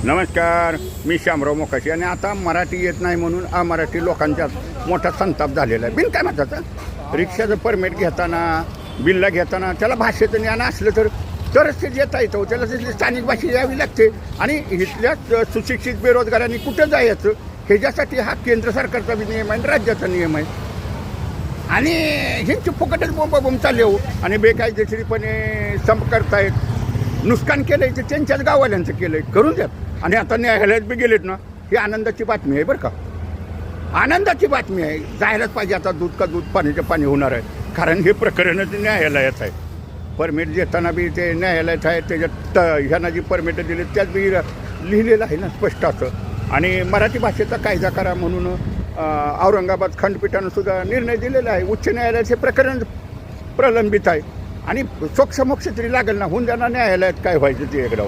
नमस्कार, मी श्यामराव मोकाशी. आणि आता मराठी येत नाही म्हणून अमराठी लोकांच्यात मोठा संताप झालेला आहे. बिन काय म्हणतात, रिक्षाचं परमिट घेताना, बिल्ला घेताना त्याला भाषेचं ज्ञान असलं तरच ते येता येतं. त्याला तिथली स्थानिक भाषा यावी लागते. आणि इथल्या सुशिक्षित बेरोजगारांनी कुठं जायचं ह्याच्यासाठी हा केंद्र सरकारचा नियम आहे, राज्याचा नियम आहे. आणि ह्यांची फुकटच बोंबाबोंब चालले हो. आणि बेकायदेशीरपणे संप करतायत, नुकसान केलं आहे ते त्यांच्याच गाववाल्यांचं केलं आहे, करून द्यात. आणि आता न्यायालयात बी गेलेत ना, ही आनंदाची बातमी आहे बरं का, आनंदाची बातमी आहे. जायलाच पाहिजे. आता दूध का दूध, पाण्याचं पाणी होणार आहे. कारण हे प्रकरणच न्यायालयात आहे. परमिट देताना बी ते न्यायालयात आहे. त्याच्यात ह्यांना जी परमिट दिली त्यात बी लिहिलेलं आहे ना स्पष्ट असं. आणि मराठी भाषेचा कायदा करा म्हणून औरंगाबाद खंडपीठानं सुद्धा निर्णय दिलेला आहे. उच्च न्यायालयाचे प्रकरण प्रलंबित आहे. आणि सोक्षमोक्ष तरी लागेल ना, होऊन जाणार न्यायालयात काय व्हायचं ते एकदा.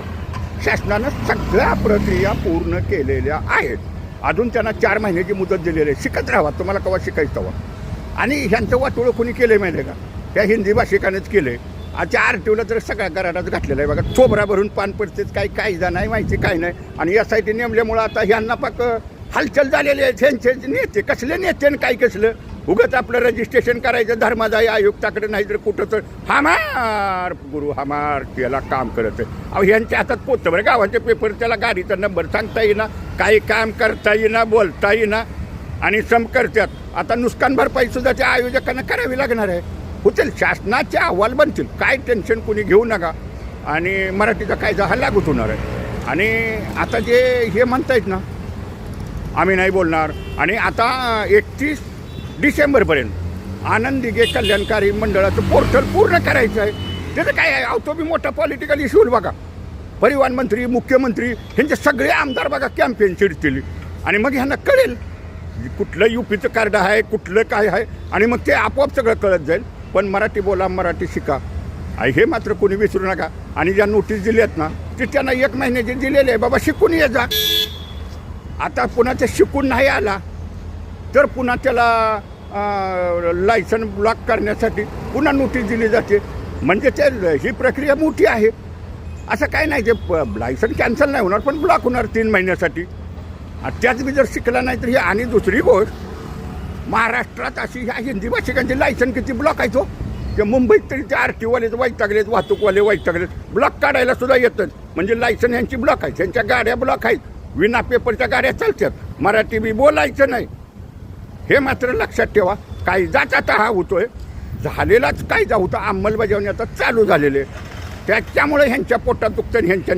शासनानं सगळ्या प्रक्रिया पूर्ण केलेल्या आहेत. अजून त्यांना 4 महिन्याची मुदत दिलेली आहे. शिकत राहावा, तुम्हाला केव्हा शिकायचं हवा. आणि ह्यांचं वाटोळं कोणी केलं आहे माहिती आहे का, त्या हिंदी भाषिकानेच केलं आहे. आता आरटीओला तर सगळ्या गराडाच घातलेला आहे बघा. चोबरा भरून पान पडतेच, काही कायदा नाही, माहिती काय नाही. आणि SIT नेमल्यामुळं आता ह्यांना पाक हालचाल झालेली आहे. त्यांचे नेते कसले नेते आणि काय कसलं, उगाच आपलं रजिस्ट्रेशन करायचं धर्मादाय आयुक्ताकडे, नाही तर कुठं तर हमार गुरु हमार त्याला काम करत आहे. अहो ह्यांच्या हातात पोचतं बरं, गावाचे पेपर, त्याला गाडीचा नंबर सांगता येईना, काही काम करता येईना, बोलता येईना. आणि सम करतात. आता नुकसान भरपाईसुद्धा त्या आयोजकांना करावी लागणार आहे. होतील, शासनाचे अहवाल बनतील, काय टेन्शन कोणी घेऊ नका. आणि मराठीचा कायदा हा लागूच होणार आहे. आणि आता जे हे म्हणतायत ना, आम्ही नाही बोलणार. आणि आता 31 डिसेंबरपर्यंत आनंद दिघे कल्याणकारी मंडळाचं पोर्टल पूर्ण करायचं आहे. त्याचं काय आहे, तो बी मोठा पॉलिटिकल इश्यू बघा. परिवहन मंत्री, मुख्यमंत्री ह्यांचे सगळे आमदार बघा कॅम्पेन चिडतील. आणि मग ह्यांना कळेल कुठलं UPचं कार्ड आहे, कुठलं काय आहे. आणि मग ते आपोआप सगळं कळत जाईल. पण मराठी बोला, मराठी शिका, हे मात्र कोणी विसरू नका. आणि ज्या नोटीस दिल्यात ना, ते त्यांना 1 महिन्याचे दिलेले आहे. बाबा शिकून ये जा. आता पुन्हा ते शिकून नाही आला तर पुन्हा त्याला लायसन ब्लॉक करण्यासाठी पुन्हा नोटीस दिली जाते. म्हणजे ते ही प्रक्रिया मोठी आहे. असं काय नाही, ते लायसन कॅन्सल नाही होणार, पण ब्लॉक होणार 3 महिन्यासाठी. त्याच बी जर शिकला नाही तर ही. आणि दुसरी गोष्ट, महाराष्ट्रात अशी ह्या हिंदी भाषिकांचे लायसन किती ब्लॉक आहे तो. ते मुंबईत तरी ते RTOवालेच वैतागलेत, वाहतूकवाले वैतागलेत, ब्लॉक काढायला सुद्धा येतात. म्हणजे लायसन यांची ब्लॉक आहे, त्यांच्या गाड्या ब्लॉक आहेत, विना पेपरच्या गाड्या चालतात. मराठी बी बोलायचं नाही, हे मात्र लक्षात ठेवा. कायदाच आता हा होतोय, झालेलाच कायदा होता, अंमलबजावणी आता चालू झालेले. त्याच्यामुळे ह्यांच्या पोटात दुखतं, ह्यांच्या